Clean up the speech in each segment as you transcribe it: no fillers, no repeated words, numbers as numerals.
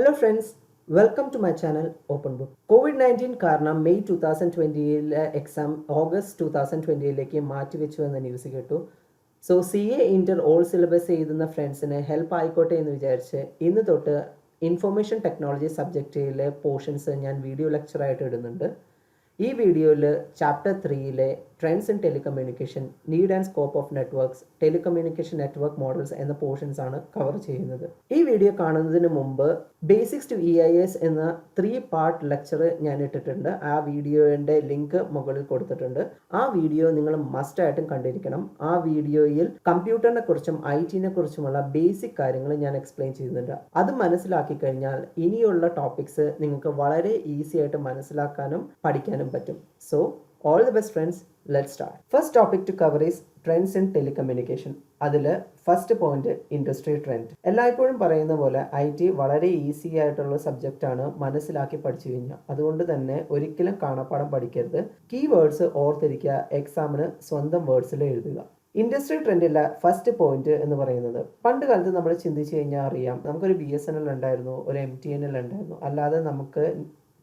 Hello friends, welcome to my channel Open Book. COVID-19 കാരണം May 2020 exam August 2020 മാറ്റിവെച്ചു എന്ന news കേട്ടു. So CA Inter all syllabus എഴുതുന്ന ഫ്രണ്ട്സിന് ഹെൽപ്പ് ആയിക്കോട്ടെ എന്ന് വിചാരിച്ച് ഇന്ന് തൊട്ട് ഇൻഫർമേഷൻ ടെക്നോളജി സബ്ജക്റ്റിലെ പോർഷൻസ് ഞാൻ വീഡിയോ ലെക്ചറായിട്ട് ഇടുന്നുണ്ട്. ഈ വീഡിയോയിൽ chapter 3 trends in telecommunication, need and scope of networks, telecommunication network models എന്ന പോർഷൻസ് ആണ് കവർ ചെയ്യുന്നത്. ഈ വീഡിയോ കാണുന്നതിന് മുമ്പ് ബേസിക്സ് ടു EIS എന്ന 3 പാർട്ട് ലെക്ചർ ഞാൻ ഇട്ടിട്ടുണ്ട്. ആ വീഡിയോയുടെ ലിങ്ക് മുകളിൽ കൊടുത്തിട്ടുണ്ട്. ആ വീഡിയോ നിങ്ങൾ മസ്റ്റ് ആയിട്ടും കണ്ടിരിക്കണം. ആ വീഡിയോയിൽ കമ്പ്യൂട്ടറിനെ കുറിച്ചും IT-നെ കുറിച്ചുമുള്ള ബേസിക് കാര്യങ്ങൾ ഞാൻ എക്സ്പ്ലെയിൻ ചെയ്യുന്നുണ്ട്. അത് മനസ്സിലാക്കി കഴിഞ്ഞാൽ ഇനിയുള്ള ടോപ്പിക്സ് നിങ്ങൾക്ക് വളരെ ഈസി ആയിട്ട് മനസ്സിലാക്കാനും പഠിക്കാനും പറ്റും. So all the best friends, let's start. First topic to cover is trends in telecommunication. അതിൽ ഫസ്റ്റ് പോയിന്റ് ഇൻഡസ്ട്രി ട്രെൻഡ്. എല്ലായ്പ്പോഴും പറയുന്ന പോലെ IT വളരെ ഈസി ആയിട്ടുള്ള സബ്ജക്റ്റ് ആണ് മനസ്സിലാക്കി പഠിച്ചു കഴിഞ്ഞാൽ. അതുകൊണ്ട് തന്നെ ഒരിക്കലും കാണാപ്പാഠം പഠിക്കരുത്. കീവേഡ്സ് ഓർത്തിരിക്കുക, എക്സാമിന് സ്വന്തം വേർഡ്സിൽ എഴുതുക. ഇൻഡസ്ട്രി ട്രെൻഡിലെ ഫസ്റ്റ് പോയിന്റ് എന്ന് പറയുന്നത്, പണ്ട് കാലത്ത് നമ്മൾ ചിന്തിച്ചു കഴിഞ്ഞാൽ അറിയാം, നമുക്കൊരു BSNL ഉണ്ടായിരുന്നു, ഒരു MTNL ഉണ്ടായിരുന്നു, അല്ലാതെ നമുക്ക്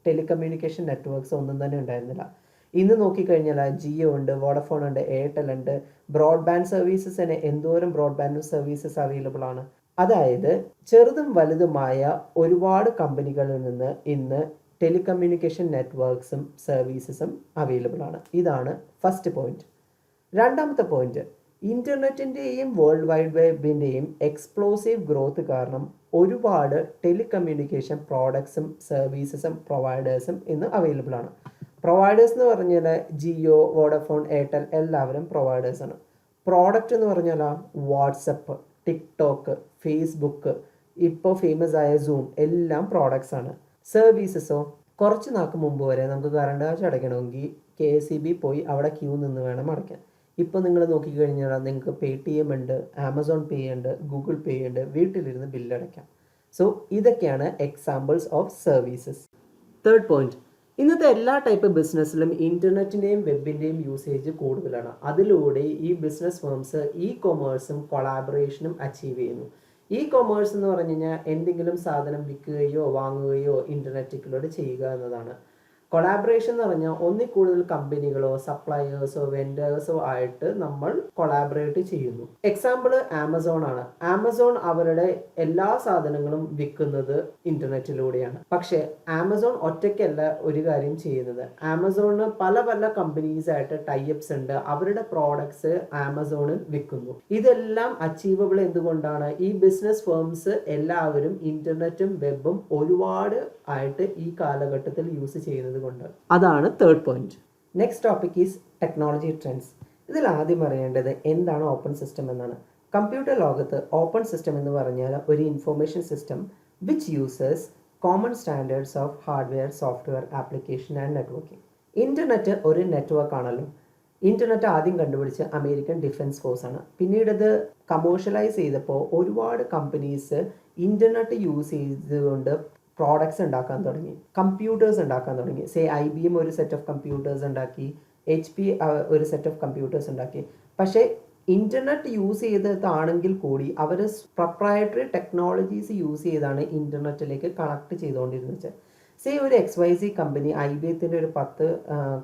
ടെലികമ്മ്യൂണിക്കേഷൻ നെറ്റ്വർക്ക്സ് ഒന്നും തന്നെ ഉണ്ടായിരുന്നില്ല. ഇന്ന് നോക്കിക്കഴിഞ്ഞാൽ ജിയോ ഉണ്ട്, വോഡഫോൺ ഉണ്ട്, എയർടെൽ ഉണ്ട്. ബ്രോഡ്ബാൻഡ് സർവീസസിന് എന്തോരം ബ്രോഡ്ബാൻഡ് സർവീസസ് അവൈലബിൾ ആണ്. അതായത് ചെറുതും വലുതുമായ ഒരുപാട് കമ്പനികളിൽ നിന്ന് ഇന്ന് ടെലികമ്മ്യൂണിക്കേഷൻ നെറ്റ്വർക്ക്സും സർവീസസും അവൈലബിൾ ആണ്. ഇതാണ് ഫസ്റ്റ് പോയിന്റ്. രണ്ടാമത്തെ പോയിന്റ്, ഇൻ്റർനെറ്റിൻ്റെയും വേൾഡ് വൈഡ് വെബിൻ്റെയും എക്സ്പ്ലോസീവ് ഗ്രോത്ത് കാരണം ഒരുപാട് ടെലികമ്മ്യൂണിക്കേഷൻ പ്രോഡക്ട്സും സർവീസസും പ്രൊവൈഡേഴ്സും ഇന്ന് അവൈലബിൾ ആണ്. പ്രൊവൈഡേഴ്സ് എന്ന് പറഞ്ഞാൽ ജിയോ, വോഡഫോൺ, എയർടെൽ എല്ലാവരും പ്രൊവൈഡേഴ്സാണ്. പ്രോഡക്റ്റ് എന്ന് പറഞ്ഞാൽ വാട്സപ്പ്, ടിക്ടോക്ക്, ഫേസ്ബുക്ക്, ഇപ്പോൾ ഫേമസ് ആയ സൂം എല്ലാം പ്രോഡക്ട്സ് ആണ്. സർവീസസോ, കുറച്ച് നാൾക്ക് മുമ്പ് വരെ നമുക്ക് കറണ്ട് ചാർജ് അടയ്ക്കണമെങ്കിൽ KSEB പോയി അവിടെ ക്യൂ നിന്ന് വേണം അടയ്ക്കാൻ. ഇപ്പോൾ നിങ്ങൾ നോക്കിക്കഴിഞ്ഞാൽ നിങ്ങൾക്ക് Paytm ഉണ്ട്, ആമസോൺ പേ ഉണ്ട്, ഗൂഗിൾ പേ ഉണ്ട്, വീട്ടിലിരുന്ന് ബില്ലടയ്ക്കാം. സോ ഇതൊക്കെയാണ് examples of services. Third point, ഇന്നത്തെ എല്ലാ ടൈപ്പ് ബിസിനസ്സിലും ഇൻ്റർനെറ്റിൻ്റെയും വെബിൻ്റെയും യൂസേജ് കൂടുതലാണ്. അതിലൂടെ ഈ ബിസിനസ് ഫേംസ് കൊമേഴ്സും കൊളാബറേഷനും അച്ചീവ് ചെയ്യുന്നു. കൊമേഴ്സ് എന്ന് പറഞ്ഞു കഴിഞ്ഞാൽ എന്തെങ്കിലും സാധനം വിൽക്കുകയോ വാങ്ങുകയോ ഇൻ്റർനെറ്റിലൂടെ ചെയ്യുക എന്നതാണ്. കൊളാബറേഷൻ എന്ന് പറഞ്ഞാൽ ഒന്നിൽ കൂടുതൽ കമ്പനികളോ സപ്ലയേഴ്സോ വെൻഡേഴ്സോ ആയിട്ട് നമ്മൾ കൊളാബറേറ്റ് ചെയ്യുന്നു. എക്സാമ്പിൾ ആമസോൺ ആണ്. ആമസോൺ അവരുടെ എല്ലാ സാധനങ്ങളും വിൽക്കുന്നത് ഇന്റർനെറ്റിലൂടെയാണ്. പക്ഷെ ആമസോൺ ഒറ്റയ്ക്കല്ല ഒരു കാര്യം ചെയ്യുന്നത്. ആമസോണിന് പല പല കമ്പനീസ് ആയിട്ട് ടൈപ്സ് ഉണ്ട്. അവരുടെ പ്രോഡക്ട്സ് ആമസോണിൽ വിൽക്കുന്നു. ഇതെല്ലാം അച്ചീവബിൾ എന്തുകൊണ്ടാണ്? ഈ ബിസിനസ് ഫേംസ് എല്ലാവരും ഇന്റർനെറ്റും വെബും ഒരുപാട് ആയിട്ട് ഈ കാലഘട്ടത്തിൽ യൂസ് ചെയ്യുന്നത് കൊണ്ട്. അതാണ് third point. Next topic is technology trends. ഇതിൽ ആദ്യം അറിയേണ്ടത് എന്താണ് ഓപ്പൺ സിസ്റ്റം എന്നാണ്. കമ്പ്യൂട്ടർ ലോകത്ത് ഓപ്പൺ സിസ്റ്റം എന്ന് പറഞ്ഞാൽ ഒരു information system which users common standards of hardware, software, application and networking. Internet ഒരു നെറ്റ്വർക്ക് ആണല്ലോ. ഇന്റർനെറ്റ് ആദ്യം കണ്ടുപിടിച്ച അമേരിക്കൻ ഡിഫൻസ് ഫോഴ്സ് ആണ്. പിന്നീട് ഇത് കമേഴ്ഷ്യലൈസ് ചെയ്തപ്പോൾ ഒരുപാട് കമ്പനീസ് ഇന്റർനെറ്റ് യൂസ് ചെയ്തുകൊണ്ട് പ്രോഡക്ട്സ് ഉണ്ടാക്കാൻ തുടങ്ങി, കമ്പ്യൂട്ടേഴ്സ് ഉണ്ടാക്കാൻ തുടങ്ങി. IBM ഒരു സെറ്റ് ഓഫ് കമ്പ്യൂട്ടേഴ്സ് ഉണ്ടാക്കി, HP ഒരു സെറ്റ് ഓഫ് കമ്പ്യൂട്ടേഴ്സ് ഉണ്ടാക്കി. പക്ഷേ ഇൻ്റർനെറ്റ് യൂസ് ചെയ്തതാണെങ്കിൽ കൂടി അവർ പ്രൊപ്രൈറ്ററി ടെക്നോളജീസ് യൂസ് ചെയ്താണ് ഇൻ്റർനെറ്റിലേക്ക് കണക്ട് ചെയ്തുകൊണ്ടിരുന്നത്. ഒരു XYZ കമ്പനി IBM-ത്തിൻ്റെ ഒരു 10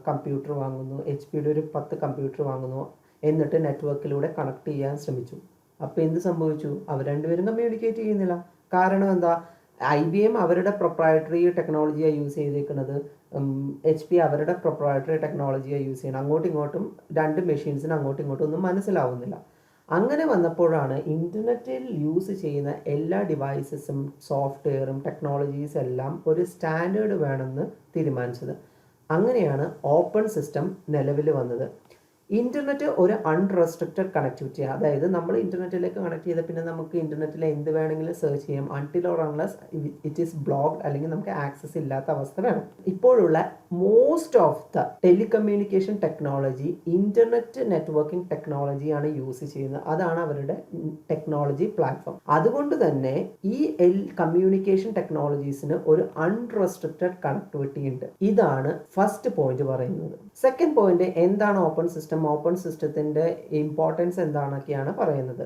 കമ്പ്യൂട്ടർ വാങ്ങുന്നു, HP-യുടെ ഒരു 10 കമ്പ്യൂട്ടർ വാങ്ങുന്നു, എന്നിട്ട് നെറ്റ്വർക്കിലൂടെ കണക്ട് ചെയ്യാൻ ശ്രമിച്ചു. അപ്പോൾ എന്ത് സംഭവിച്ചു? അവർ രണ്ടുപേരും കമ്മ്യൂണിക്കേറ്റ് ചെയ്യുന്നില്ല. കാരണം എന്താ? IBM അവരുടെ പ്രൊപ്രൈറ്ററി ടെക്നോളജിയാണ് യൂസ് ചെയ്തേക്കുന്നത്, HP അവരുടെ പ്രൊപ്രൈറ്ററി ടെക്നോളജിയാണ് യൂസ് ചെയ്യണം. അങ്ങോട്ടും ഇങ്ങോട്ടും രണ്ട് മെഷീൻസിന് അങ്ങോട്ടും ഇങ്ങോട്ടും ഒന്നും മനസ്സിലാവുന്നില്ല. അങ്ങനെ വന്നപ്പോഴാണ് ഇൻ്റർനെറ്റിൽ യൂസ് ചെയ്യുന്ന എല്ലാ ഡിവൈസസും സോഫ്റ്റ്വെയറും ടെക്നോളജീസ് എല്ലാം ഒരു സ്റ്റാൻഡേർഡ് വേണമെന്ന് തീരുമാനിച്ചത്. അങ്ങനെയാണ് ഓപ്പൺ സിസ്റ്റം നിലവിൽ വന്നത്. ഇൻ്റർനെറ്റ് ഒരു അൺറെസ്ട്രിക്റ്റഡ് കണക്ടിവിറ്റി, അതായത് നമ്മൾ ഇൻ്റർനെറ്റിലേക്ക് കണക്ട് ചെയ്താൽ പിന്നെ നമുക്ക് ഇൻ്റർനെറ്റിൽ എന്ത് വേണമെങ്കിലും സെർച്ച് ചെയ്യാം, until or unless it is blocked, അല്ലെങ്കിൽ നമുക്ക് ആക്സസ് ഇല്ലാത്ത അവസ്ഥ വേണം. ഇപ്പോഴുള്ള most of the telecommunication technology internet networking ടെക്നോളജിയാണ് യൂസ് ചെയ്യുന്നത്. അതാണ് അവരുടെ ടെക്നോളജി പ്ലാറ്റ്ഫോം. അതുകൊണ്ട് തന്നെ ഈ കമ്മ്യൂണിക്കേഷൻ ടെക്നോളജീസിന് ഒരു അൺറെസ്ട്രിക്റ്റഡ് കണക്ടിവിറ്റി ഉണ്ട്. ഇതാണ് ഫസ്റ്റ് പോയിന്റ് പറയുന്നത്. സെക്കൻഡ് പോയിന്റ്, എന്താണ് ഓപ്പൺ സിസ്റ്റം, ഓപ്പൺ സിസ്റ്റത്തിന്റെ ഇമ്പോർട്ടൻസ് എന്താണൊക്കെയാണ് പറയുന്നത്.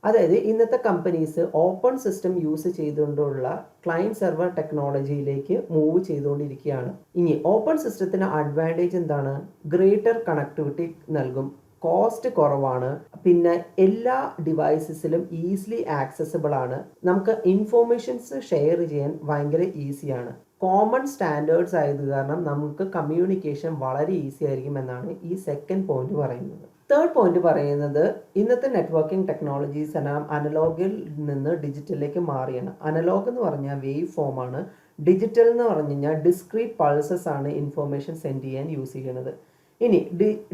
അതായത് ഇന്നത്തെ കമ്പനീസ് ഓപ്പൺ സിസ്റ്റം യൂസ് ചെയ്തുകൊണ്ടുള്ള ക്ലയൻറ്റ് സെർവർ ടെക്നോളജിയിലേക്ക് മൂവ് ചെയ്തുകൊണ്ടിരിക്കുകയാണ്. ഇനി ഓപ്പൺ സിസ്റ്റത്തിന് അഡ്വാൻറ്റേജ് എന്താണ്? ഗ്രേറ്റർ കണക്ടിവിറ്റി നൽകും, കോസ്റ്റ് കുറവാണ്, പിന്നെ എല്ലാ ഡിവൈസസിലും ഈസിലി ആക്സസിബിൾ ആണ്, നമുക്ക് ഇൻഫോർമേഷൻസ് ഷെയർ ചെയ്യാൻ ഭയങ്കര ഈസിയാണ്, കോമൺ സ്റ്റാൻഡേർഡ്സ് ആയത് കാരണം നമുക്ക് കമ്മ്യൂണിക്കേഷൻ വളരെ ഈസി ആയിരിക്കും എന്നാണ് ഈ സെക്കൻഡ് പോയിന്റ് പറയുന്നത്. തേർഡ് പോയിന്റ് പറയുന്നത് ഇന്നത്തെ നെറ്റ്വർക്കിംഗ് ടെക്നോളജീസ് എല്ലാം അനലോഗിൽ നിന്ന് ഡിജിറ്റലിലേക്ക് മാറിയാണ്. അനലോഗ് എന്ന് പറഞ്ഞാൽ വേവ് ഫോം ആണ്, ഡിജിറ്റൽ എന്ന് പറഞ്ഞു കഴിഞ്ഞാൽ ഡിസ്ക്രീറ്റ് പൾസസ് ആണ് ഇൻഫോർമേഷൻ സെൻഡ് ചെയ്യാൻ യൂസ് ചെയ്യുന്നത്. ഇനി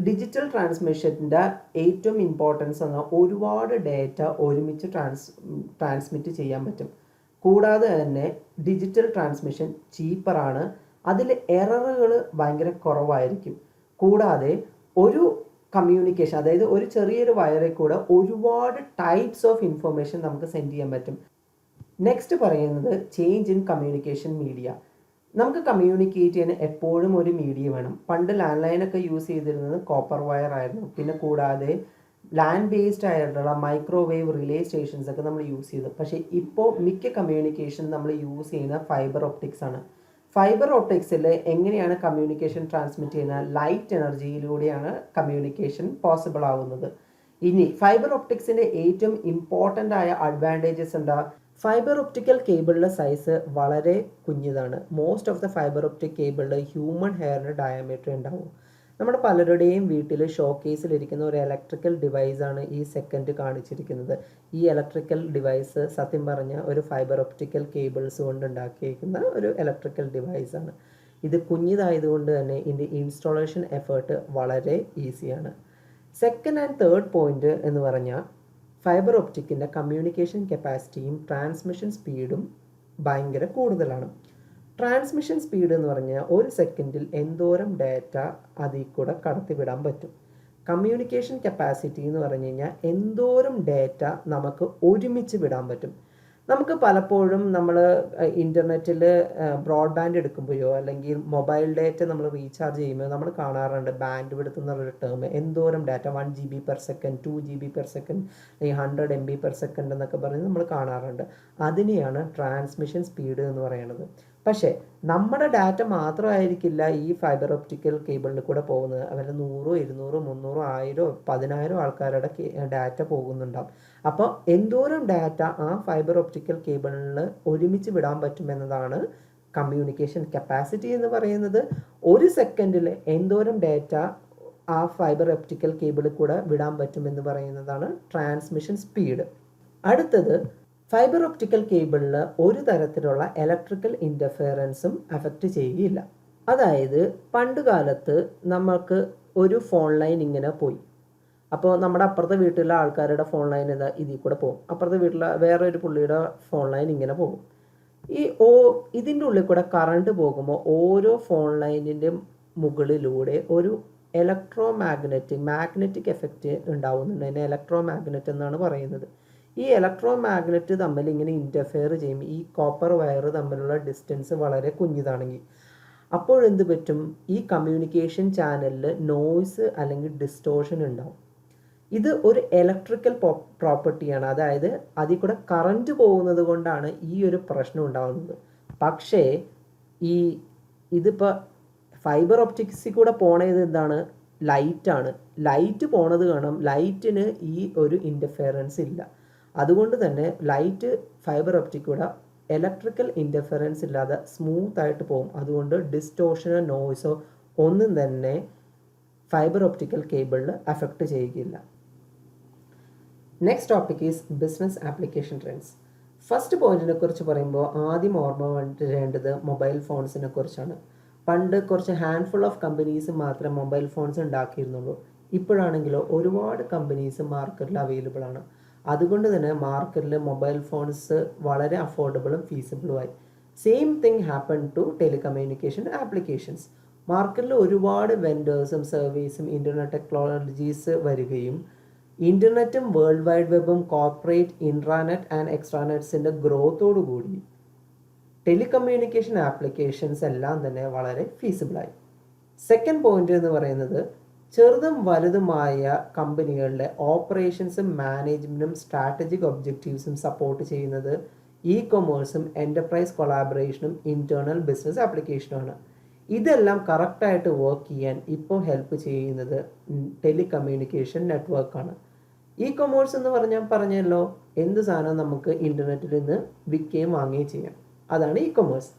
ഡിജിറ്റൽ ട്രാൻസ്മിഷൻ്റെ ഏറ്റവും ഇമ്പോർട്ടൻസ് എന്നാൽ ഒരുപാട് ഡേറ്റ ഒരുമിച്ച് ട്രാൻസ്മിറ്റ് ചെയ്യാൻ പറ്റും. കൂടാതെ തന്നെ ഡിജിറ്റൽ ട്രാൻസ്മിഷൻ ചീപ്പറാണ്, അതിൽ എററുകൾ ഭയങ്കര കുറവായിരിക്കും. കൂടാതെ ഒരു കമ്മ്യൂണിക്കേഷൻ, അതായത് ഒരു ചെറിയൊരു വയറിൽ കൂടെ ഒരുപാട് ടൈപ്സ് ഓഫ് ഇൻഫർമേഷൻ നമുക്ക് സെൻഡ് ചെയ്യാൻ പറ്റും. നെക്സ്റ്റ് പറയുന്നത് ചേഞ്ച് ഇൻ കമ്മ്യൂണിക്കേഷൻ മീഡിയ. നമുക്ക് കമ്മ്യൂണിക്കേറ്റ് ചെയ്യാൻ എപ്പോഴും ഒരു മീഡിയ വേണം. പണ്ട് ലാൻഡ് ലൈനൊക്കെ യൂസ് ചെയ്തിരുന്നത് കോപ്പർ വയർ ആയിരുന്നു. പിന്നെ കൂടാതെ ലാൻഡ് ബേസ്ഡ് ആയിട്ടുള്ള മൈക്രോവേവ് റിലേ സ്റ്റേഷൻസ് ഒക്കെ നമ്മൾ യൂസ് ചെയ്തു. പക്ഷേ ഇപ്പോൾ മിക്ക കമ്മ്യൂണിക്കേഷൻ നമ്മൾ യൂസ് ചെയ്യുന്ന ഫൈബർ ഒപ്റ്റിക്സ് ആണ്. ഫൈബർ ഒപ്റ്റിക്സിൽ എങ്ങനെയാണ് കമ്മ്യൂണിക്കേഷൻ ട്രാൻസ്മിറ്റ് ചെയ്യുന്നത്? ലൈറ്റ് എനർജിയിലൂടെയാണ് കമ്മ്യൂണിക്കേഷൻ പോസിബിൾ ആവുന്നത്. ഇനി ഫൈബർ ഒപ്റ്റിക്സിൻ്റെ ഏറ്റവും ഇമ്പോർട്ടൻ്റ് ആയ അഡ്വാൻറ്റേജസ് എന്താ? ഫൈബർ ഒപ്റ്റിക്കൽ കേബിളിൻ്റെ സൈസ് വളരെ കുഞ്ഞതാണ്. Most of the fiber optic കേബിളിൽ ഹ്യൂമൻ ഹെയറിൻ്റെ ഡയമീറ്റർ ഉണ്ടാവും. നമ്മുടെ പലരുടെയും വീട്ടിൽ ഷോക്കേസിലിരിക്കുന്ന ഒരു ഇലക്ട്രിക്കൽ ഡിവൈസാണ് ഈ സെക്കൻഡ് കാണിച്ചിരിക്കുന്നത്. ഈ ഇലക്ട്രിക്കൽ ഡിവൈസ് സത്യം പറഞ്ഞ ഒരു ഫൈബർ ഒപ്റ്റിക്കൽ കേബിൾസ് കൊണ്ട് ഉണ്ടാക്കിയിരിക്കുന്ന ഒരു ഇലക്ട്രിക്കൽ ഡിവൈസാണ്. ഇത് കുഞ്ഞിതായതുകൊണ്ട് തന്നെ ഇതിൻ്റെ ഇൻസ്റ്റാളേഷൻ എഫേർട്ട് വളരെ ഈസിയാണ്. സെക്കൻഡ് ആൻഡ് തേർഡ് പോയിന്റ് എന്ന് പറഞ്ഞാൽ ഫൈബർ ഒപ്റ്റിക്കിൻ്റെ കമ്മ്യൂണിക്കേഷൻ കപ്പാസിറ്റിയും ട്രാൻസ്മിഷൻ സ്പീഡും ഭയങ്കര കൂടുതലാണ്. ട്രാൻസ്മിഷൻ സ്പീഡ് എന്ന് പറഞ്ഞാൽ ഒരു സെക്കൻഡിൽ എന്തോരം ഡാറ്റ അതിൽ കൂടെ കടത്തിവിടാൻ പറ്റും. കമ്മ്യൂണിക്കേഷൻ കപ്പാസിറ്റി എന്ന് പറഞ്ഞു കഴിഞ്ഞാൽ എന്തോരം ഡാറ്റ നമുക്ക് ഒരുമിച്ച് വിടാൻ പറ്റും. നമുക്ക് പലപ്പോഴും നമ്മൾ ഇൻ്റർനെറ്റിൽ ബ്രോഡ്ബാൻഡ് എടുക്കുമ്പോഴോ അല്ലെങ്കിൽ മൊബൈൽ ഡാറ്റ നമ്മൾ റീചാർജ് ചെയ്യുമ്പോൾ നമ്മൾ കാണാറുണ്ട് ബാൻഡ് വിഡ്ത്ത് എന്നുള്ളൊരു ടേം. എന്തോരം data 1 GB per second, 2 GB per second, 100 MB per second എന്നൊക്കെ പറഞ്ഞ് നമ്മൾ കാണാറുണ്ട്. അതിനെയാണ് ട്രാൻസ്മിഷൻ സ്പീഡ് എന്ന് പറയുന്നത്. പക്ഷേ നമ്മുടെ ഡാറ്റ മാത്രമായിരിക്കില്ല ഈ ഫൈബർ ഒപ്റ്റിക്കൽ കേബിളിൽ കൂടെ പോകുന്നത്. അവരുടെ 100, 200, 300, 1000, 10,000 ആൾക്കാരുടെ ഡാറ്റ പോകുന്നുണ്ടാവും. അപ്പോൾ എന്തോരം ഡാറ്റ ആ ഫൈബർ ഒപ്റ്റിക്കൽ കേബിളിൽ ഒരുമിച്ച് വിടാൻ പറ്റുമെന്നതാണ് കമ്മ്യൂണിക്കേഷൻ കപ്പാസിറ്റി എന്ന് പറയുന്നത്. ഒരു സെക്കൻഡിൽ എന്തോരം ഡാറ്റ ആ ഫൈബർ ഒപ്റ്റിക്കൽ കേബിളിൽ കൂടെ വിടാൻ പറ്റുമെന്ന് പറയുന്നതാണ് ട്രാൻസ്മിഷൻ സ്പീഡ്. അടുത്തത്, ഫൈബർ ഒപ്റ്റിക്കൽ കേബിളിൽ ഒരു തരത്തിലുള്ള ഇലക്ട്രിക്കൽ ഇൻ്റർഫിയറൻസും അഫക്റ്റ് ചെയ്യുകയില്ല. അതായത് പണ്ട് കാലത്ത് നമുക്ക് ഒരു ഫോൺ ലൈൻ ഇങ്ങനെ പോയി, അപ്പോൾ നമ്മുടെ അപ്പുറത്തെ വീട്ടിലെ ആൾക്കാരുടെ ഫോൺ ലൈൻ ഇതിൽ കൂടെ പോകും, അപ്പുറത്തെ വീട്ടിലെ വേറെ ഒരു പുള്ളിയുടെ ഫോൺ ലൈൻ ഇങ്ങനെ പോകും. ഇതിൻ്റെ ഉള്ളിൽ കൂടെ കറണ്ട് പോകുമ്പോൾ ഓരോ ഫോൺ ലൈനിൻ്റെ മുകളിലൂടെ ഒരു മാഗ്നറ്റിക് എഫക്റ്റ് ഉണ്ടാവുന്നുണ്ട്. അതിനെ ഇലക്ട്രോ മാഗ്നറ്റ് എന്നാണ് പറയുന്നത്. ഈ ഇലക്ട്രോ മാഗ്നറ്റ് തമ്മിൽ ഇങ്ങനെ ഇൻ്റർഫിയർ ചെയ്യുമ്പോൾ ഈ കോപ്പർ വയർ തമ്മിലുള്ള ഡിസ്റ്റൻസ് വളരെ കുഞ്ഞിതാണെങ്കിൽ അപ്പോഴെന്ത് പറ്റും? ഈ കമ്മ്യൂണിക്കേഷൻ ചാനലിൽ നോയ്സ് അല്ലെങ്കിൽ ഡിസ്റ്റോർഷൻ ഉണ്ടാവും. ഇത് ഒരു ഇലക്ട്രിക്കൽ പ്രോപ്പർട്ടിയാണ്, അതായത് അതിൽ കൂടെ കറണ്ട് പോകുന്നത് കൊണ്ടാണ് ഈ ഒരു പ്രശ്നം ഉണ്ടാകുന്നത്. പക്ഷേ ഇതിപ്പോൾ ഫൈബർ ഒപ്റ്റിക്സിൽ കൂടെ പോണത് എന്താണ്? ലൈറ്റാണ്. ലൈറ്റ് പോണത് കാണാം, ലൈറ്റിന് ഈ ഒരു ഇൻ്റർഫിയറൻസ് ഇല്ല. അതുകൊണ്ട് തന്നെ ലൈറ്റ് ഫൈബർ ഒപ്റ്റിക് കൂടെ ഇലക്ട്രിക്കൽ ഇൻ്റർഫിയറൻസ് ഇല്ലാതെ സ്മൂത്ത് ആയിട്ട് പോകും. അതുകൊണ്ട് ഡിസ്റ്റോർഷനോ നോയ്സോ ഒന്നും തന്നെ ഫൈബർ ഒപ്റ്റിക്കൽ കേബിളിൽ അഫക്റ്റ് ചെയ്യുകയില്ല. Next topic is business application trends. First പോയിന്റിനെ കുറിച്ച് പറയുമ്പോൾ ആദ്യം ഓർമ്മ വേണ്ടത് മൊബൈൽ ഫോൺസിനെ കുറിച്ചാണ്. പണ്ട് കുറച്ച് ഹാൻഡ്ഫുൾ ഓഫ് കമ്പനീസ് മാത്രമേ മൊബൈൽ ഫോൺസ് ഉണ്ടാക്കിയിരുന്നുള്ളൂ. ഇപ്പോഴാണെങ്കിലോ ഒരുപാട് കമ്പനീസ് മാർക്കറ്റിൽ അവൈലബിൾ ആണ്. അതുകൊണ്ട് തന്നെ മാർക്കറ്റിൽ മൊബൈൽ ഫോൺസ് വളരെ അഫോർഡബിളും ഫീസിബിളുമായി. Same thing happen to telecommunication applications. മാർക്കറ്റിൽ ഒരുപാട് വെൻഡേഴ്സും സർവീസും ഇൻ്റർനെറ്റ് ടെക്നോളജീസ് വരികയും ഇൻ്റർനെറ്റും വേൾഡ് വൈഡ് വെബും കോർപ്പറേറ്റ് ഇൻട്രാനെറ്റ് ആൻഡ് എക്സ്ട്രാനെറ്റ്സിൻ്റെ ഗ്രോത്തോടുകൂടി ടെലികമ്മ്യൂണിക്കേഷൻ ആപ്ലിക്കേഷൻസ് എല്ലാം തന്നെ വളരെ ഫീസിബിളായി. സെക്കൻഡ് പോയിന്റ് എന്ന് പറയുന്നത് ചെറുതും വലുതുമായ കമ്പനികളുടെ ഓപ്പറേഷൻസും മാനേജ്മെൻറ്റും സ്ട്രാറ്റജിക് ഒബ്ജക്റ്റീവ്സും സപ്പോർട്ട് ചെയ്യുന്നത് ഇ കൊമേഴ്സും എൻ്റർപ്രൈസ് കൊളാബറേഷനും ഇൻറ്റേർണൽ ബിസിനസ് ആപ്ലിക്കേഷനുമാണ്. ഇതെല്ലാം കറക്റ്റായിട്ട് വർക്ക് ചെയ്യാൻ ഇപ്പോൾ ഹെൽപ്പ് ചെയ്യുന്നത് ടെലികമ്മ്യൂണിക്കേഷൻ നെറ്റ്വർക്കാണ്. ഇ കൊമേഴ്സ് എന്ന് പറഞ്ഞല്ലോ, എന്ത് സാധനം നമുക്ക് ഇൻ്റർനെറ്റിൽ നിന്ന് വിൽക്കുകയും വാങ്ങുകയും ചെയ്യാം. അതാണ് ഇ കൊമേഴ്സ്.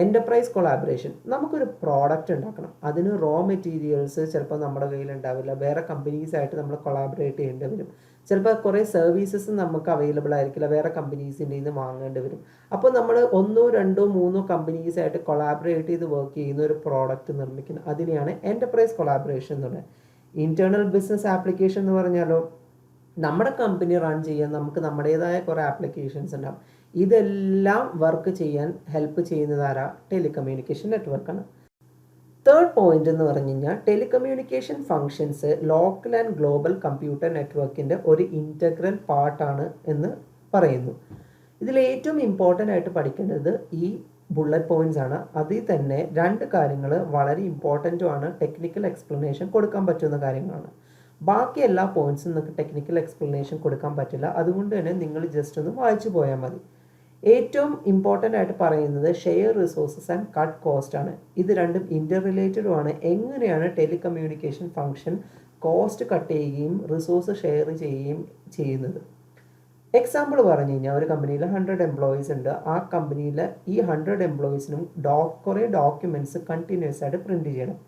എൻ്റർപ്രൈസ് കൊളാബറേഷൻ, നമുക്കൊരു പ്രോഡക്റ്റ് ഉണ്ടാക്കണം, അതിന് റോ മെറ്റീരിയൽസ് ചിലപ്പോൾ നമ്മുടെ കയ്യിൽ ഉണ്ടാവില്ല, വേറെ കമ്പനീസായിട്ട് നമ്മൾ കൊളാബറേറ്റ് ചെയ്യേണ്ടി വരും. ചിലപ്പോൾ കുറേ സർവീസസ് നമുക്ക് അവൈലബിൾ ആയിരിക്കില്ല, വേറെ കമ്പനീസിൻ്റെ നിന്ന് വാങ്ങേണ്ടി വരും. അപ്പോൾ നമ്മൾ 1, 2, 3 കമ്പനീസായിട്ട് കൊളാബറേറ്റ് ചെയ്ത് വർക്ക് ചെയ്യുന്ന ഒരു പ്രോഡക്റ്റ് നിർമ്മിക്കുന്നത്, അതിനെയാണ് എൻ്റർപ്രൈസ് കൊളാബറേഷൻ എന്ന് പറയുന്നത്. ഇൻറ്റേർണൽ ബിസിനസ് ആപ്ലിക്കേഷൻ എന്ന് പറഞ്ഞാലോ, നമ്മുടെ കമ്പനി റൺ ചെയ്യാൻ നമുക്ക് നമ്മുടേതായ കുറേ ആപ്ലിക്കേഷൻസ് ഉണ്ടാവും. ഇതെല്ലാം വർക്ക് ചെയ്യാൻ ഹെൽപ്പ് ചെയ്യുന്നത് ആരാ? ടെലികമ്മ്യൂണിക്കേഷൻ നെറ്റ്വർക്കാണ്. തേർഡ് പോയിന്റ് എന്ന് പറഞ്ഞു കഴിഞ്ഞാൽ, telecommunication functions local and global computer നെറ്റ്വർക്കിൻ്റെ ഒരു ഇൻറ്റഗ്രൽ പാർട്ടാണ് എന്ന് പറയുന്നു. ഇതിൽ ഏറ്റവും ഇമ്പോർട്ടൻ്റ് ആയിട്ട് പഠിക്കേണ്ടത് ഈ ബുള്ളറ്റ് പോയിന്റ്സ് ആണ്. അതിൽ തന്നെ 2 കാര്യങ്ങൾ വളരെ ഇമ്പോർട്ടൻറ്റുമാണ്, ടെക്നിക്കൽ എക്സ്പ്ലനേഷൻ കൊടുക്കാൻ പറ്റുന്ന കാര്യങ്ങളാണ്. ബാക്കി എല്ലാ പോയിന്റ്സും നിങ്ങൾക്ക് ടെക്നിക്കൽ എക്സ്പ്ലനേഷൻ കൊടുക്കാൻ പറ്റില്ല. അതുകൊണ്ട് തന്നെ നിങ്ങൾ ജസ്റ്റ് ഒന്ന് വായിച്ചു പോയാൽ മതി. ഏറ്റവും ഇമ്പോർട്ടൻ്റ് ആയിട്ട് പറയുന്നത് share resources and cut cost ആണ്. ഇത് രണ്ടും ഇൻ്റർ റിലേറ്റഡുമാണ്. എങ്ങനെയാണ് ടെലികമ്മ്യൂണിക്കേഷൻ ഫംഗ്ഷൻ കോസ്റ്റ് കട്ട് ചെയ്യുകയും റിസോഴ്സ് ഷെയർ ചെയ്യുകയും ചെയ്യുന്നത്? എക്സാമ്പിൾ പറഞ്ഞു കഴിഞ്ഞാൽ, ഒരു കമ്പനിയിൽ 100 എംപ്ലോയീസ് ഉണ്ട്. ആ കമ്പനിയിൽ ഈ 100 എംപ്ലോയീസിനും കുറേ ഡോക്യുമെൻറ്റ്സ് കണ്ടിന്യൂസ് ആയിട്ട് പ്രിൻറ്റ് ചെയ്യണം.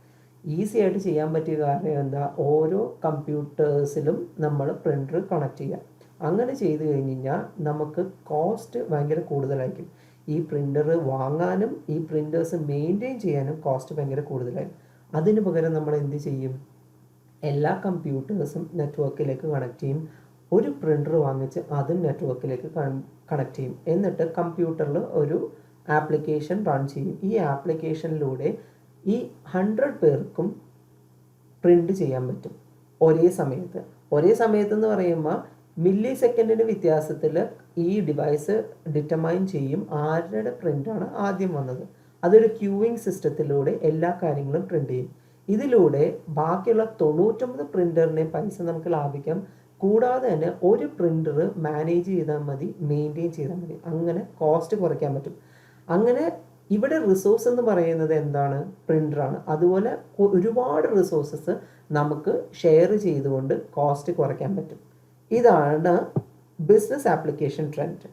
ഈസി ആയിട്ട് ചെയ്യാൻ പറ്റിയ കാരണം എന്താ? ഓരോ കമ്പ്യൂട്ടേഴ്സിലും നമ്മൾ പ്രിൻ്റർ കണക്ട് ചെയ്യുക. അങ്ങനെ ചെയ്ത് കഴിഞ്ഞ് കഴിഞ്ഞാൽ നമുക്ക് കോസ്റ്റ് ഭയങ്കര കൂടുതലായിരിക്കും. ഈ പ്രിൻ്റർ വാങ്ങാനും ഈ പ്രിൻ്റേഴ്സ് മെയിൻറ്റെയിൻ ചെയ്യാനും കോസ്റ്റ് ഭയങ്കര കൂടുതലായിരിക്കും. അതിന് പകരം നമ്മൾ എന്ത് ചെയ്യും? എല്ലാ കമ്പ്യൂട്ടേഴ്സും നെറ്റ്വർക്കിലേക്ക് കണക്ട് ചെയ്യും. ഒരു പ്രിൻ്റർ വാങ്ങിച്ച് അതും നെറ്റ്വർക്കിലേക്ക് കണക്ട് ചെയ്യും. എന്നിട്ട് കമ്പ്യൂട്ടറിൽ ഒരു ആപ്ലിക്കേഷൻ റൺ ചെയ്യും. ഈ ആപ്ലിക്കേഷനിലൂടെ ഈ 100 പേർക്കും പ്രിൻ്റ് ചെയ്യാൻ പറ്റും ഒരേ സമയത്ത്. ഒരേ സമയത്ത് എന്ന് പറയുമ്പോൾ മില്ലി സെക്കൻഡിന് വ്യത്യാസത്തിൽ ഈ ഡിവൈസ് ഡിറ്റർമൈൻ ചെയ്യും ആരുടെ പ്രിൻ്റാണ് ആദ്യം വന്നത്. അതൊരു ക്യൂവിങ് സിസ്റ്റത്തിലൂടെ എല്ലാ കാര്യങ്ങളും പ്രിൻ്റ് ചെയ്യും. ഇതിലൂടെ ബാക്കിയുള്ള 99 പ്രിൻ്ററിനെ പൈസ നമുക്ക് ലാഭിക്കാം. കൂടാതെ തന്നെ ഒരു പ്രിൻ്റർ മാനേജ് ചെയ്താൽ മതി, മെയിൻറ്റെയിൻ ചെയ്താൽ മതി. അങ്ങനെ കോസ്റ്റ് കുറയ്ക്കാൻ പറ്റും. അങ്ങനെ ഇവിടെ റിസോഴ്സ് എന്ന് പറയുന്നത് എന്താണ്? പ്രിൻ്ററാണ്. അതുപോലെ ഒരുപാട് റിസോഴ്സസ് നമുക്ക് ഷെയർ ചെയ്തുകൊണ്ട് കോസ്റ്റ് കുറയ്ക്കാൻ പറ്റും. ഇതാണ് business application trend.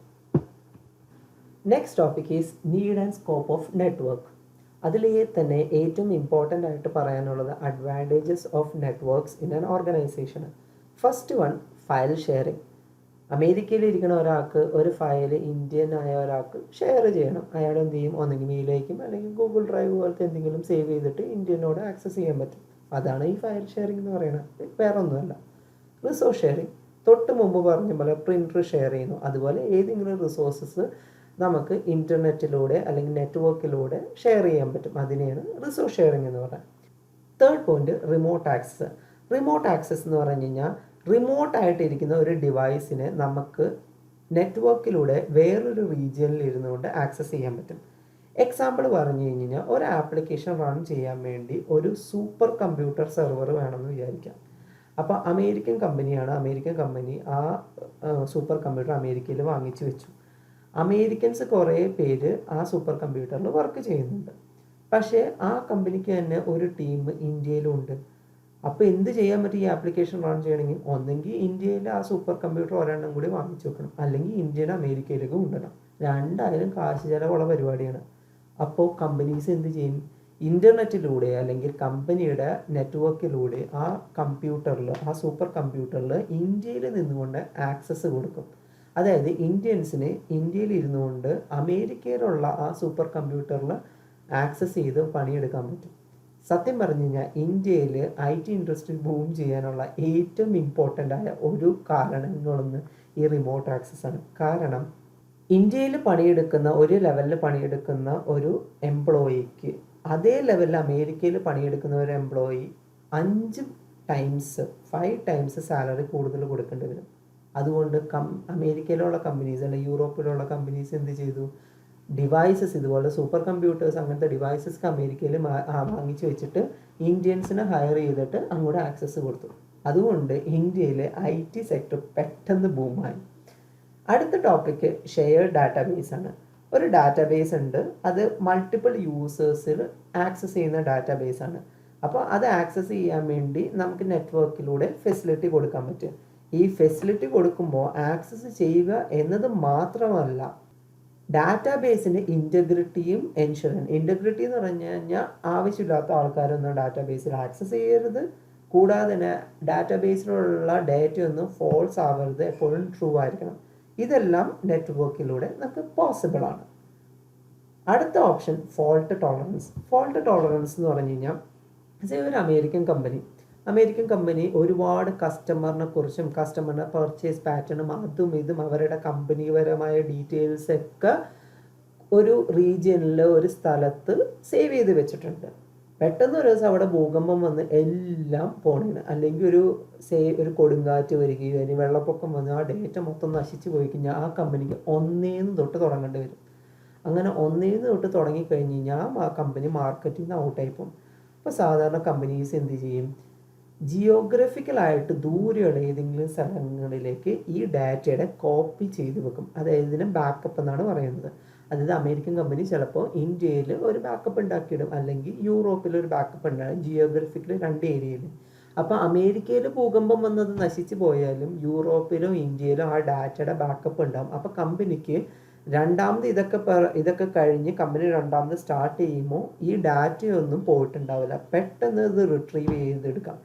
Next topic is need and scope of network. അതിൽ തന്നെ ഏറ്റവും ഇമ്പോർട്ടൻ്റ് ആയിട്ട് പറയാനുള്ളത് advantages of networks in an organisation. First one, file sharing. അമേരിക്കയിൽ ഇരിക്കുന്ന ഒരാൾക്ക് ഒരു ഫയൽ ഇന്ത്യൻ ആയ ഒരാൾക്ക് ഷെയർ ചെയ്യണം. അയാൾ എന്ത് ചെയ്യും? ഒന്നെങ്കിൽ മെയിലേക്കും അല്ലെങ്കിൽ ഗൂഗിൾ ഡ്രൈവ് പോലത്തെ എന്തെങ്കിലും സേവ് ചെയ്തിട്ട് ഇന്ത്യനോട് ആക്സസ് ചെയ്യാൻ പറ്റും. അതാണ് ഈ ഫയൽ ഷെയറിംഗ് എന്ന് പറയുന്നത്. വേറെ ഒന്നുമല്ല. റിസോഴ്സ് ഷെയറിങ്, തൊട്ട് മുമ്പ് പറഞ്ഞ പോലെ പ്രിൻ്റർ ഷെയർ ചെയ്യുന്നു. അതുപോലെ ഏതെങ്കിലും റിസോഴ്സസ് നമുക്ക് ഇൻ്റർനെറ്റിലൂടെ അല്ലെങ്കിൽ നെറ്റ്വർക്കിലൂടെ ഷെയർ ചെയ്യാൻ പറ്റും. അതിനെയാണ് റിസോഴ്സ് ഷെയറിങ് എന്ന് പറയുന്നത്. Third point, remote access. Remote access എന്ന് പറഞ്ഞു കഴിഞ്ഞാൽ, റിമോട്ടായിട്ടിരിക്കുന്ന ഒരു ഡിവൈസിനെ നമുക്ക് നെറ്റ്വർക്കിലൂടെ വേറൊരു റീജിയനിൽ ഇരുന്നുകൊണ്ട് ആക്സസ് ചെയ്യാൻ പറ്റും. എക്സാമ്പിൾ പറഞ്ഞു കഴിഞ്ഞാൽ, ഒരു ആപ്ലിക്കേഷൻ റൺ ചെയ്യാൻ വേണ്ടി ഒരു സൂപ്പർ കമ്പ്യൂട്ടർ സെർവർ വേണമെന്ന് വിചാരിക്കാം. അപ്പോൾ അമേരിക്കൻ കമ്പനിയാണ്. അമേരിക്കൻ കമ്പനി ആ സൂപ്പർ കമ്പ്യൂട്ടർ അമേരിക്കയിൽ വാങ്ങിച്ചു വെച്ചു. അമേരിക്കൻസ് കുറേ പേര് ആ സൂപ്പർ കമ്പ്യൂട്ടറിൽ വർക്ക് ചെയ്യുന്നുണ്ട്. പക്ഷേ ആ കമ്പനിക്ക് തന്നെ ഒരു ടീം ഇന്ത്യയിലും ഉണ്ട്. അപ്പോൾ എന്ത് ചെയ്യാൻ പറ്റും? ഈ ആപ്ലിക്കേഷൻ റൺ ചെയ്യണമെങ്കിൽ ഒന്നെങ്കിൽ ഇന്ത്യയിൽ ആ സൂപ്പർ കമ്പ്യൂട്ടർ ഒരെണ്ണം കൂടി വാങ്ങിച്ചു വെക്കണം, അല്ലെങ്കിൽ ഇന്ത്യയുടെ അമേരിക്കയിലേക്ക് കൊണ്ടുവരണം. രണ്ടായാലും കാശ് ചിലവുള്ള പരിപാടിയാണ്. അപ്പോൾ കമ്പനീസ് എന്ത് ചെയ്യും? ഇൻ്റർനെറ്റിലൂടെ അല്ലെങ്കിൽ കമ്പനിയുടെ നെറ്റ്വർക്കിലൂടെ ആ കമ്പ്യൂട്ടറിൽ, ആ സൂപ്പർ കമ്പ്യൂട്ടറിൽ ഇന്ത്യയിൽ നിന്നുകൊണ്ട് ആക്സസ് കൊടുക്കും. അതായത് ഇന്ത്യൻസിന് ഇന്ത്യയിൽ ഇരുന്നുകൊണ്ട് അമേരിക്കയിലുള്ള ആ സൂപ്പർ കമ്പ്യൂട്ടറിൽ ആക്സസ് ചെയ്ത് പണിയെടുക്കാൻ പറ്റും. സത്യം പറഞ്ഞു കഴിഞ്ഞാൽ ഇന്ത്യയിൽ IT ഇൻഡസ്ട്രി ബൂം ചെയ്യാനുള്ള ഏറ്റവും ഇമ്പോർട്ടൻ്റ് ആയ ഒരു കാരണങ്ങളൊന്ന് ഈ റിമോട്ട് ആക്സസ് ആണ്. കാരണം ഇന്ത്യയിൽ പണിയെടുക്കുന്ന ഒരു ലെവലിൽ പണിയെടുക്കുന്ന ഒരു എംപ്ലോയിക്ക് അതേ ലെവലിൽ അമേരിക്കയിൽ പണിയെടുക്കുന്ന ഒരു എംപ്ലോയി 5 ടൈംസ് സാലറി കൂടുതൽ കൊടുക്കേണ്ടി വരും. അതുകൊണ്ട് അമേരിക്കയിലുള്ള കമ്പനീസ് അല്ലെങ്കിൽ യൂറോപ്പിലുള്ള കമ്പനീസ് എന്ത് ചെയ്തു? ഡിവൈസസ് ഇതുപോലെ സൂപ്പർ കമ്പ്യൂട്ടേഴ്സ് അങ്ങനത്തെ ഡിവൈസസ് അമേരിക്കയിൽ വാങ്ങിച്ചു വെച്ചിട്ട് ഇന്ത്യൻസിനെ ഹയർ ചെയ്തിട്ട് അങ്ങോട്ട് ആക്സസ് കൊടുത്തു. അതുകൊണ്ട് ഇന്ത്യയിലെ IT സെക്ടർ പെട്ടെന്ന് ബൂമായി. അടുത്ത ടോപ്പിക്ക് ഷെയർഡ് ഡാറ്റാബേസ് ആണ്. ഒരു ഡാറ്റാബേസ് ഉണ്ട്, അത് മൾട്ടിപ്പിൾ യൂസേഴ്സിൽ ആക്സസ് ചെയ്യുന്ന ഡാറ്റാബേസ് ആണ്. അപ്പോൾ അത് ആക്സസ് ചെയ്യാൻ വേണ്ടി നമുക്ക് നെറ്റ്വർക്കിലൂടെ ഫെസിലിറ്റി കൊടുക്കാൻ പറ്റും. ഈ ഫെസിലിറ്റി കൊടുക്കുമ്പോൾ ആക്സസ് ചെയ്യുക എന്നത് മാത്രമല്ല, ഡാറ്റാബേസിൻ്റെ ഇൻറ്റഗ്രിറ്റിയും എൻഷുറൻസ്. ഇൻറ്റഗ്രിറ്റി എന്ന് പറഞ്ഞു കഴിഞ്ഞാൽ ആവശ്യമില്ലാത്ത ആൾക്കാരൊന്നും ഡാറ്റാബേസിൽ ആക്സസ് ചെയ്യരുത്, കൂടാതെ തന്നെ ഡാറ്റാബേസിലുള്ള ഡേറ്റയൊന്നും ഫോൾസ് ആവരുത്, എപ്പോഴും ട്രൂ ആയിരിക്കണം. ഇതെല്ലാം നെറ്റ്വർക്കിലൂടെ നമുക്ക് പോസിബിൾ ആണ്. അടുത്ത option fault tolerance. Fault tolerance എന്ന് പറഞ്ഞു കഴിഞ്ഞാൽ ഒരു അമേരിക്കൻ കമ്പനി ഒരുപാട് കസ്റ്റമറിനെ കുറിച്ചും കസ്റ്റമറിൻ്റെ പർച്ചേസ് പാറ്റേണും അതും ഇതും അവരുടെ കമ്പനിപരമായ ഡീറ്റെയിൽസ് ഒക്കെ ഒരു റീജിയനിൽ ഒരു സ്ഥലത്ത് സേവ് ചെയ്ത് വെച്ചിട്ടുണ്ട്. പെട്ടെന്ന് ഒരു ദിവസം അവിടെ ഭൂകമ്പം വന്ന് എല്ലാം പോണേണ്, അല്ലെങ്കിൽ ഒരു കൊടുങ്കാറ്റ് വരികയോ അല്ലെങ്കിൽ വെള്ളപ്പൊക്കം വന്ന് ആ ഡേറ്റ മൊത്തം നശിച്ചു പോയി കഴിഞ്ഞാൽ ആ കമ്പനിക്ക് ഒന്നേന്ന് തൊട്ട് തുടങ്ങേണ്ടി വരും. അങ്ങനെ ഒന്നേന്ന് തൊട്ട് തുടങ്ങിക്കഴിഞ്ഞ് കഴിഞ്ഞാൽ ആ കമ്പനി മാർക്കറ്റിൽ നിന്ന് ഔട്ടായി പോകും. അപ്പോൾ സാധാരണ കമ്പനീസ് എന്ത് ചെയ്യും? ജിയോഗ്രഫിക്കലായിട്ട് ദൂരെയുള്ള ഏതെങ്കിലും സ്ഥലങ്ങളിലേക്ക് ഈ ഡാറ്റയുടെ കോപ്പി ചെയ്ത് വെക്കും. അതായത് ഇതിനെ ബാക്കപ്പ് എന്നാണ് പറയുന്നത്. അതായത് അമേരിക്കൻ കമ്പനി ചിലപ്പോൾ ഇന്ത്യയിൽ ഒരു ബാക്കപ്പ് ഉണ്ടാക്കിയിടും, അല്ലെങ്കിൽ യൂറോപ്പിൽ ഒരു ബാക്കപ്പ് ഉണ്ടാകും, ജിയോഗ്രഫിക്കൽ 2 ഏരിയയിൽ. അപ്പോൾ അമേരിക്കയിൽ ഭൂകമ്പം വന്നത് നശിച്ചു പോയാലും യൂറോപ്പിലോ ഇന്ത്യയിലോ ആ ഡാറ്റയുടെ ബാക്കപ്പ് ഉണ്ടാകും. അപ്പോൾ കമ്പനിക്ക് രണ്ടാമത് ഇതൊക്കെ കഴിഞ്ഞ് കമ്പനി രണ്ടാമത് സ്റ്റാർട്ട് ചെയ്യുമ്പോൾ ഈ ഡാറ്റയൊന്നും പോയിട്ടുണ്ടാവില്ല, പെട്ടെന്ന് ഇത് റിട്രീവ് ചെയ്തെടുക്കാം.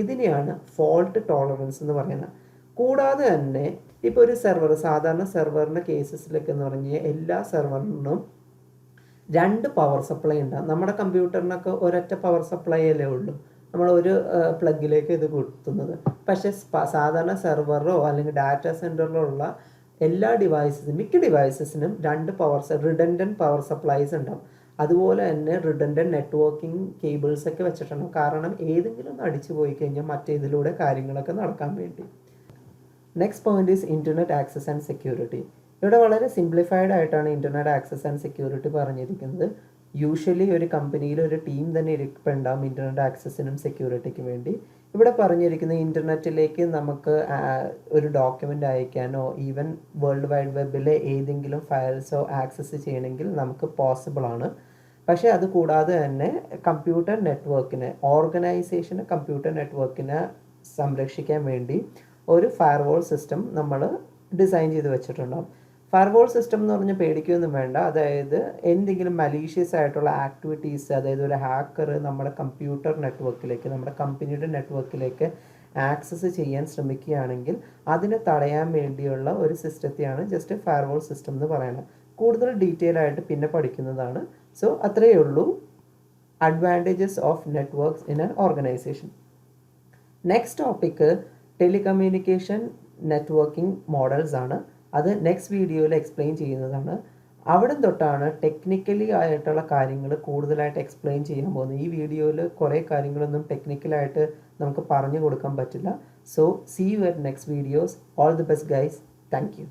ഇതിനെയാണ് ഫോൾട്ട് ടോളറൻസ് എന്ന് പറയുന്നത്. കൂടാതെ തന്നെ ഇപ്പോൾ ഒരു സാധാരണ സെർവറിൻ്റെ കേസസിലൊക്കെ എന്ന് പറഞ്ഞാൽ എല്ലാ സെർവറിനും 2 പവർ സപ്ലൈ ഉണ്ടാകും. നമ്മുടെ കമ്പ്യൂട്ടറിനൊക്കെ ഒരൊറ്റ പവർ സപ്ലൈ അല്ലേ ഉള്ളൂ, നമ്മൾ ഒരു പ്ലഗിലേക്ക് ഇത് കുത്തുന്നത്. പക്ഷേ സാധാരണ സെർവറോ അല്ലെങ്കിൽ ഡാറ്റാ സെൻറ്ററിലോ ഉള്ള മിക്ക ഡിവൈസസിനും 2 റിഡൻഡൻറ്റ് പവർ സപ്ലൈസ് ഉണ്ടാവും. അതുപോലെ തന്നെ റിഡൻഡൻറ്റ് നെറ്റ്വർക്കിംഗ് കേബിൾസ് ഒക്കെ വെച്ചിട്ടുണ്ടാവും. കാരണം ഏതെങ്കിലും ഒന്ന് അടിച്ചു പോയി കഴിഞ്ഞാൽ മറ്റേതിലൂടെ കാര്യങ്ങളൊക്കെ നടക്കാൻ വേണ്ടി. Next point is internet access and security. ഇവിടെ വളരെ സിംപ്ലിഫൈഡ് ആയിട്ടാണ് ഇൻ്റർനെറ്റ് ആക്സസ് ആൻഡ് സെക്യൂരിറ്റി പറഞ്ഞിരിക്കുന്നത്. യൂഷ്വലി ഒരു കമ്പനിയിൽ ഒരു ടീം തന്നെ ഇരിപ്പുണ്ടാവും ഇൻ്റർനെറ്റ് ആക്സസിനും സെക്യൂരിറ്റിക്കും വേണ്ടി. ഇവിടെ പറഞ്ഞിരിക്കുന്ന ഇൻ്റർനെറ്റിലേക്ക് നമുക്ക് ഒരു ഡോക്യുമെൻ്റ് അയക്കാനോ ഈവൻ വേൾഡ് വൈഡ് വെബിലെ ഏതെങ്കിലും ഫയൽസോ ആക്സസ് ചെയ്യണമെങ്കിൽ നമുക്ക് പോസിബിൾ ആണ്. പക്ഷേ അത് കൂടാതെ തന്നെ കമ്പ്യൂട്ടർ നെറ്റ്വർക്കിനെ കമ്പ്യൂട്ടർ നെറ്റ്വർക്കിനെ സംരക്ഷിക്കാൻ വേണ്ടി ഒരു ഫയർവാൾ സിസ്റ്റം നമ്മൾ ഡിസൈൻ ചെയ്ത് വെച്ചിട്ടുണ്ടാകും. ഫയർവാൾ സിസ്റ്റം എന്ന് പറഞ്ഞാൽ പേടിക്കുകയൊന്നും വേണ്ട. അതായത് എന്തെങ്കിലും മലീഷ്യസ് ആയിട്ടുള്ള ആക്ടിവിറ്റീസ്, അതായത് ഒരു ഹാക്കർ നമ്മുടെ കമ്പ്യൂട്ടർ നെറ്റ്വർക്കിലേക്ക്, നമ്മുടെ കമ്പനിയുടെ നെറ്റ്വർക്കിലേക്ക് ആക്സസ് ചെയ്യാൻ ശ്രമിക്കുകയാണെങ്കിൽ അതിനെ തടയാൻ വേണ്ടിയുള്ള ഒരു സിസ്റ്റത്തെയാണ് ജസ്റ്റ് ഫയർവാൾ സിസ്റ്റം എന്ന് പറയുന്നത്. കൂടുതൽ ഡീറ്റെയിൽ ആയിട്ട് പിന്നെ പഠിക്കുന്നതാണ്. സോ അത്രയേ ഉള്ളൂ advantages of networks in an organisation. Next topic telecommunication networking models ആണ്. അത് നെക്സ്റ്റ് വീഡിയോയിൽ എക്സ്പ്ലെയിൻ ചെയ്യുന്നതാണ്. അവിടെ തൊട്ടാണ് ടെക്നിക്കലി ആയിട്ടുള്ള കാര്യങ്ങൾ കൂടുതലായിട്ട് എക്സ്പ്ലെയിൻ ചെയ്യാൻ പോകുന്നത്. ഈ വീഡിയോയിൽ കുറേ കാര്യങ്ങളൊന്നും ടെക്നിക്കലായിട്ട് നമുക്ക് പറഞ്ഞു കൊടുക്കാൻ പറ്റില്ല. So see you at next videos. All the best guys. Thank U.